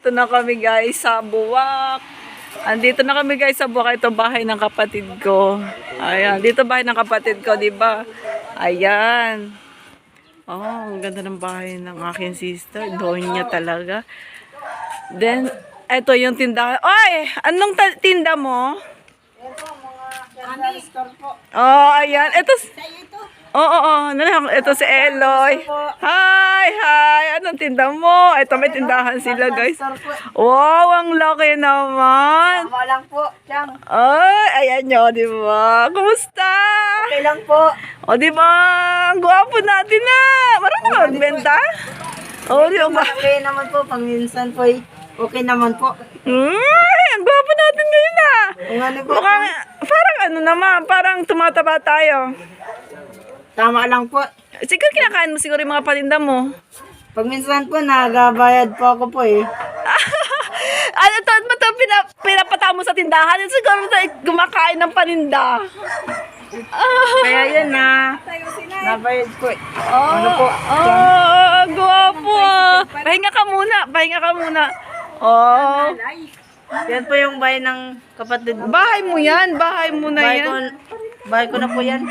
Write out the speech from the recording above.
andito na kami guys sa Buwak. Andito na kami guys sa Buwak. Ito bahay ng kapatid ko. Ayan, dito bahay ng kapatid ko, di ba? Ayan. Oh, ang ganda ng bahay ng aking sister. Doon niya talaga. Then, ito yung tindahan. Oy, anong tinda mo? Oh, ayan. Ito. Oo. Ito si Eloy. Hi. Anong tinda mo? Ito may tindahan sila, guys. Wow, ang laki naman. Tama lang po, Chang. Ay, ayan nyo, di ba? Kumusta? Okay lang po. O, di ba? Ang gwapo natin na. Marunong ka magbenta? O, di ba? Okay naman po, pangminsan po okay naman po. Ang gwapo natin ngayon ah. Kung ano po, Mukhang, parang ano naman, parang tumataba tayo. tama lang po. Siguro kinakain mo siguro yung mga paninda mo. Pagminsan po, nagabayad po ako po eh. Ano to, pinapata mo sa tindahan? Siguro gumakain ng paninda. Kaya yan na, nabayad po eh. Ano po? Gwapo ah. Pahinga ka muna. Oh. Yan po yung bahay ng kapatid. Bahay mo yan, bahay mo na yan. Bahay ko na po yan.